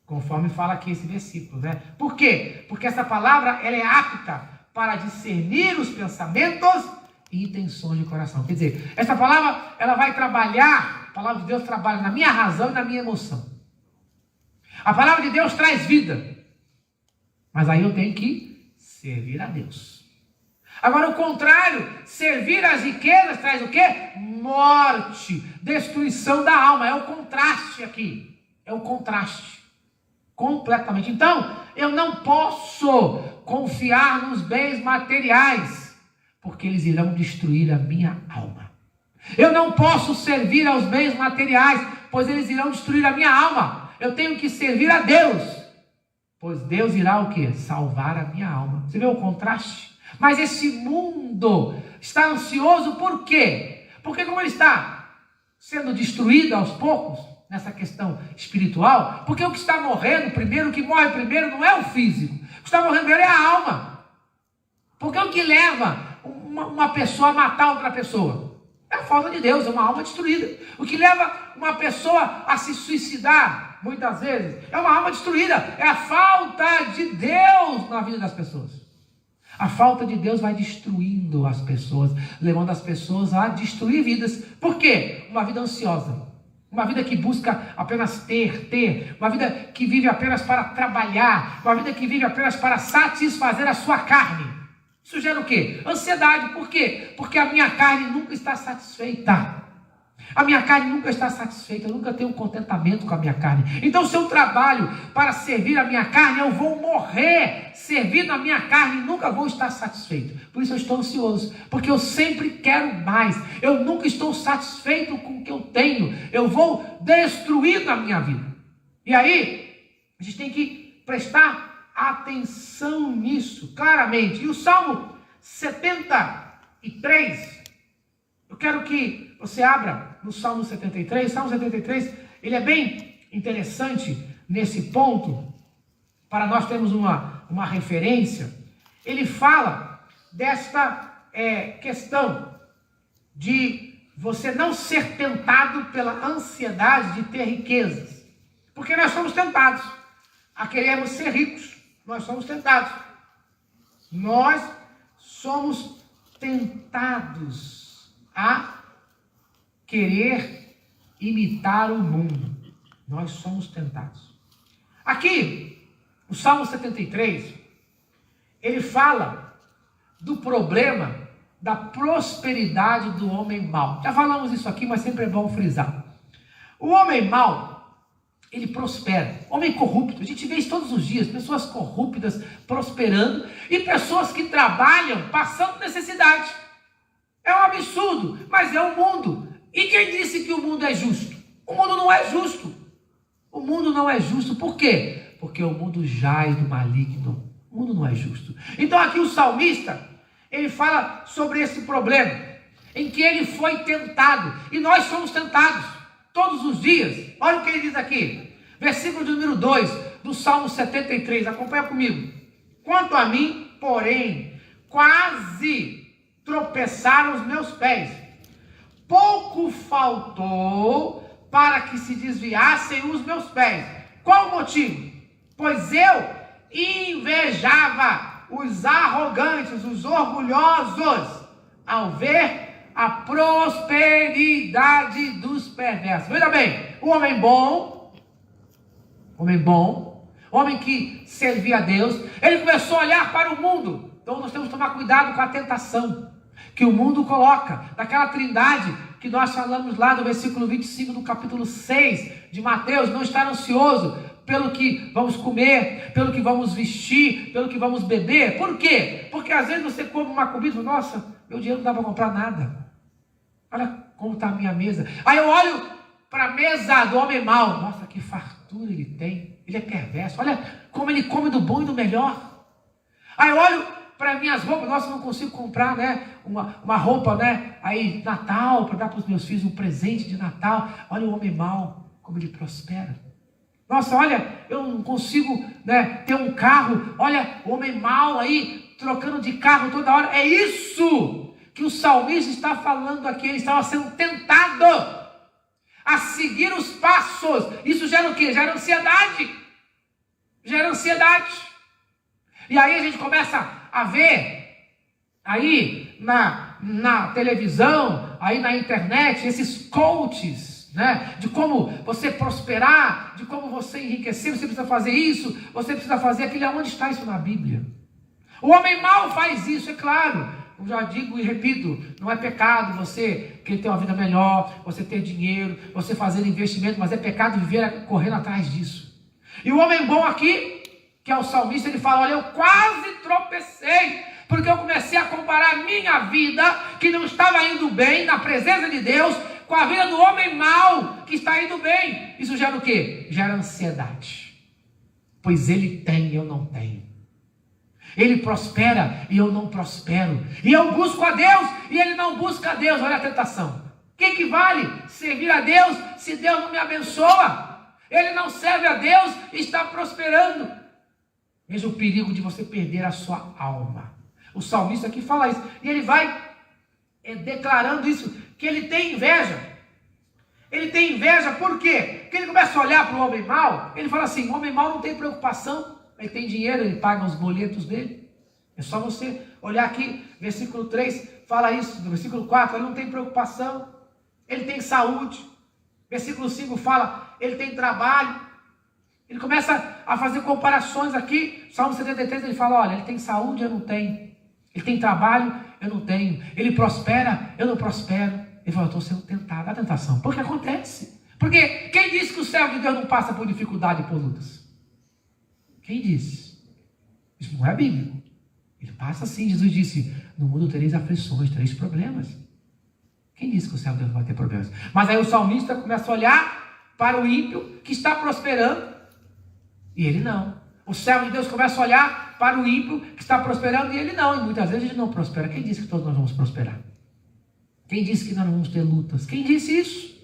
Conforme fala aqui esse versículo, né? Por quê? Porque essa palavra, ela é apta para discernir os pensamentos e intenções de coração. Quer dizer, essa palavra, ela vai trabalhar, a palavra de Deus trabalha na minha razão e na minha emoção. A palavra de Deus traz vida. Mas aí eu tenho que servir a Deus. Agora, o contrário, servir as riquezas traz o quê? Morte, destruição da alma. É o contraste aqui. É o contraste. Completamente. Então, eu não posso confiar nos bens materiais, porque eles irão destruir a minha alma. Eu não posso servir aos bens materiais, pois eles irão destruir a minha alma. Eu tenho que servir a Deus, pois Deus irá o quê? Salvar a minha alma. Você vê o contraste? Mas esse mundo está ansioso por quê? Porque como ele está sendo destruído aos poucos, nessa questão espiritual, porque o que está morrendo primeiro, o que morre primeiro não é o físico, o que está morrendo primeiro é a alma. Porque o que leva uma pessoa a matar outra pessoa é a falta de Deus, é uma alma destruída. O que leva uma pessoa a se suicidar, muitas vezes, é uma alma destruída, é a falta de Deus na vida das pessoas. A falta de Deus vai destruindo as pessoas, levando as pessoas a destruir vidas. Por quê? Uma vida ansiosa. Uma vida que busca apenas ter. Uma vida que vive apenas para trabalhar. Uma vida que vive apenas para satisfazer a sua carne. Isso gera o quê? Ansiedade. Por quê? Porque a minha carne nunca está satisfeita. A minha carne nunca está satisfeita. Eu nunca tenho contentamento com a minha carne. Então, se eu trabalho para servir a minha carne, eu vou morrer servindo a minha carne e nunca vou estar satisfeito. Por isso eu estou ansioso, porque eu sempre quero mais. Eu nunca estou satisfeito com o que eu tenho. Eu vou destruindo a minha vida. E aí, a gente tem que prestar atenção nisso, claramente. E o Salmo 73, eu quero que você abra no Salmo 73. O Salmo 73, ele é bem interessante nesse ponto, para nós termos uma referência. Ele fala desta questão de você não ser tentado pela ansiedade de ter riquezas. Porque nós somos tentados a querermos ser ricos. Nós somos tentados. Nós somos tentados a querer imitar o mundo. Nós somos tentados. Aqui, o Salmo 73, ele fala do problema da prosperidade do homem mau. Já falamos isso aqui, mas sempre é bom frisar. O homem mau, ele prospera. Homem corrupto, a gente vê isso todos os dias, pessoas corruptas prosperando e pessoas que trabalham passando necessidade. É um absurdo, mas é o mundo. E quem disse que o mundo é justo? O mundo não é justo. O mundo não é justo. Por quê? Porque o mundo jaz do maligno. O mundo não é justo. Então aqui o salmista, ele fala sobre esse problema, em que ele foi tentado. E nós somos tentados todos os dias. Olha o que ele diz aqui. Versículo de número 2 do Salmo 73. Acompanha comigo. Quanto a mim, porém, quase tropeçaram os meus pés. Pouco faltou para que se desviassem os meus pés. Qual o motivo? Pois eu invejava os arrogantes, os orgulhosos, ao ver a prosperidade dos perversos. Veja bem, o homem bom, homem que servia a Deus, ele começou a olhar para o mundo. Então nós temos que tomar cuidado com a tentação que o mundo coloca, daquela trindade que nós falamos lá do versículo 25 do capítulo 6 de Mateus. Não estar ansioso pelo que vamos comer, pelo que vamos vestir, pelo que vamos beber. Por quê? Porque às vezes você come uma comida e fala, nossa, meu dinheiro não dá para comprar nada. Olha como está a minha mesa. Aí eu olho para a mesa do homem mau. Nossa, que fartura ele tem. Ele é perverso. Olha como ele come do bom e do melhor. Aí eu olho para minhas roupas. Nossa, eu não consigo comprar, né, uma roupa, né, aí Natal, para dar para os meus filhos um presente de Natal. Olha o homem mau, como ele prospera. Nossa, olha, eu não consigo, né, ter um carro. Olha o homem mau aí, trocando de carro toda hora. É isso que o salmista está falando aqui. Ele estava sendo tentado a seguir os passos. Isso gera o quê? Gera ansiedade. gera ansiedade. E aí a gente começa a ver, aí na televisão, aí na internet, esses coaches, né, de como você prosperar, de como você enriquecer, você precisa fazer isso, você precisa fazer aquilo. Onde está isso na Bíblia? O homem mau faz isso, é claro. Eu já digo e repito, não é pecado você querer ter uma vida melhor, você ter dinheiro, você fazer investimento, mas é pecado viver correndo atrás disso. E o homem bom aqui, que é o salmista, ele fala: olha, eu quase tropecei, porque eu comecei a comparar minha vida, que não estava indo bem, na presença de Deus, com a vida do homem mau, que está indo bem. Isso gera o quê? Gera ansiedade. Pois ele tem e eu não tenho. Ele prospera e eu não prospero. E eu busco a Deus e ele não busca a Deus. Olha a tentação. O que vale servir a Deus se Deus não me abençoa? Ele não serve a Deus e está prosperando. Veja o perigo de você perder a sua alma. O salmista aqui fala isso. E ele vai declarando isso, que ele tem inveja. Ele tem inveja por quê? Porque ele começa a olhar para o homem mau. Ele fala assim: o homem mau não tem preocupação. Ele tem dinheiro, ele paga os boletos dele. É só você olhar aqui, versículo 3 fala isso, no versículo 4, ele não tem preocupação, ele tem saúde. Versículo 5 fala, ele tem trabalho. Ele começa a fazer comparações aqui. Salmo 73 ele fala: olha, ele tem saúde, eu não tenho. Ele tem trabalho, eu não tenho. Ele prospera, eu não prospero. Ele fala: eu estou sendo tentado. A tentação, porque acontece. Porque quem disse que o servo de Deus não passa por dificuldade e por lutas? Quem disse? Isso não é bíblico. Ele passa sim. Jesus disse: no mundo tereis aflições, tereis problemas. Quem disse que o servo de Deus vai ter problemas? Mas aí o salmista começa a olhar para o ímpio que está prosperando e ele não. O servo de Deus começa a olhar para o ímpio que está prosperando e ele não. E muitas vezes ele não prospera. Quem disse que todos nós vamos prosperar? Quem disse que nós não vamos ter lutas? Quem disse isso?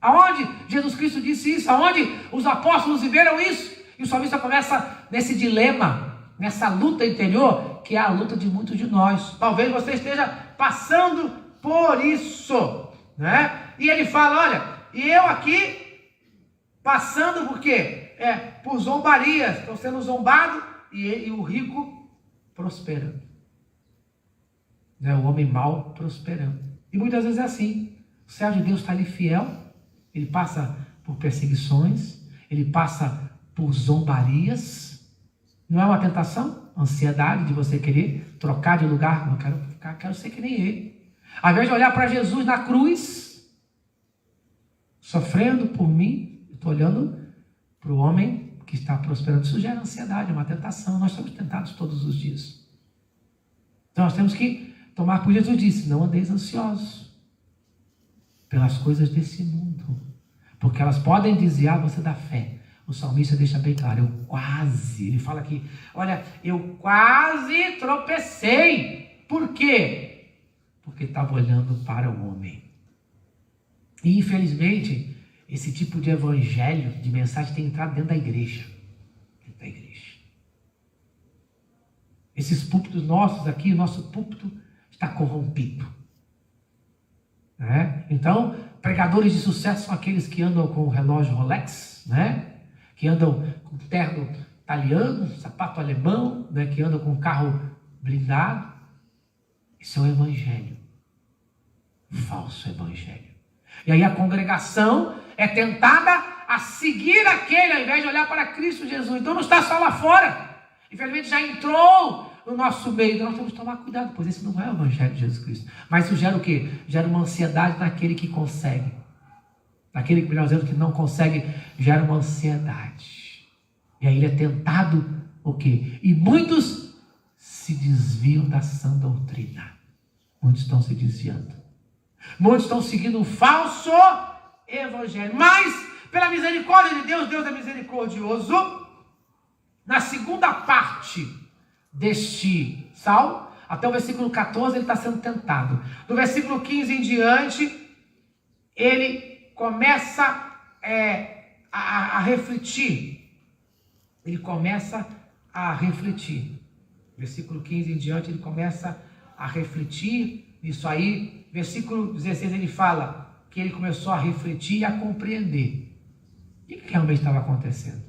Aonde Jesus Cristo disse isso? Aonde os apóstolos viveram isso? E o salmista começa nesse dilema, nessa luta interior, que é a luta de muitos de nós. Talvez você esteja passando por isso, né? E ele fala: olha, e eu aqui passando por quê? Por zombarias, estou sendo zombado, e o rico prosperando. Né? O homem mau prosperando. E muitas vezes é assim. O servo de Deus está ali fiel, ele passa por perseguições, ele passa por zombarias. Não é uma tentação? Ansiedade de você querer trocar de lugar. Não quero ser que nem ele. Ao invés de olhar para Jesus na cruz, sofrendo por mim, eu estou olhando para o homem que está prosperando. Isso gera ansiedade, é uma tentação. Nós somos tentados todos os dias. Então nós temos que tomar, por Jesus disse: não andeis ansiosos pelas coisas desse mundo, porque elas podem desviar você da fé. O salmista deixa bem claro: ele fala aqui: olha, eu quase tropecei. Por quê? Porque estava olhando para o homem. E infelizmente, esse tipo de evangelho, de mensagem, tem entrado dentro da igreja. Dentro da igreja. Esses púlpitos nossos aqui, o nosso púlpito está corrompido. Né? Então, pregadores de sucesso são aqueles que andam com o relógio Rolex, né? Que andam com terno italiano, sapato alemão, né? Que andam com carro blindado. Isso é um evangelho. Falso evangelho. E aí a congregação é tentada a seguir aquele, ao invés de olhar para Cristo Jesus. Então não está só lá fora. Infelizmente já entrou no nosso meio. Então nós temos que tomar cuidado, pois esse não é o evangelho de Jesus Cristo. Mas isso gera o quê? Gera uma ansiedade naquele que consegue. Naquele que, melhor dizendo, que não consegue, gera uma ansiedade. E aí ele é tentado o quê? E muitos se desviam da sã doutrina. Muitos estão se desviando. Muitos estão seguindo um falso evangelho. Mas, pela misericórdia de Deus, Deus é misericordioso. Na segunda parte deste salmo, até o versículo 14, ele está sendo tentado. Do versículo 15 em diante, ele começa a refletir. Ele começa a refletir. Versículo 15 em diante, ele começa a refletir nisso aí. Versículo 16, ele fala que ele começou a refletir e a compreender. O que realmente estava acontecendo?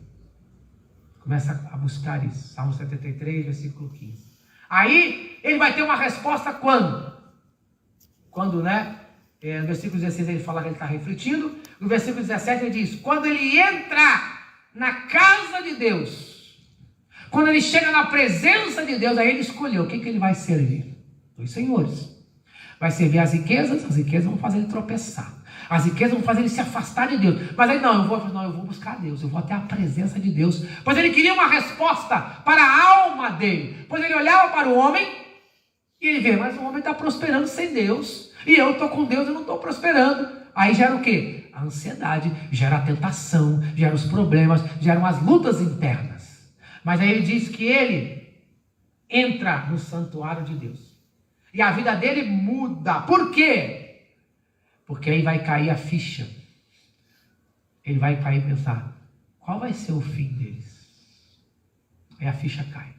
Começa a buscar isso. Salmo 73, versículo 15. Aí, ele vai ter uma resposta quando? Quando, né? No versículo 16 ele fala que ele está refletindo. No versículo 17 ele diz, quando ele entra na casa de Deus, quando ele chega na presença de Deus, aí ele escolheu o que ele vai servir. Dois senhores. Vai servir as riquezas vão fazer ele tropeçar. As riquezas vão fazer ele se afastar de Deus. Mas aí eu vou buscar Deus, eu vou até a presença de Deus. Pois ele queria uma resposta para a alma dele. Pois ele olhava para o homem e ele vê, mas o homem está prosperando sem Deus. E eu estou com Deus e não estou prosperando. Aí gera o quê? A ansiedade, gera a tentação, gera os problemas, geram as lutas internas. Mas aí ele diz que ele entra no santuário de Deus. E a vida dele muda. Por quê? Porque aí vai cair a ficha. Ele vai cair e pensar, qual vai ser o fim deles? Aí a ficha cai.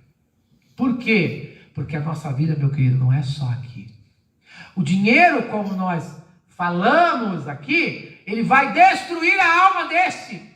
Por quê? Porque a nossa vida, meu querido, não é só aqui. O dinheiro, como nós falamos aqui, ele vai destruir a alma deste.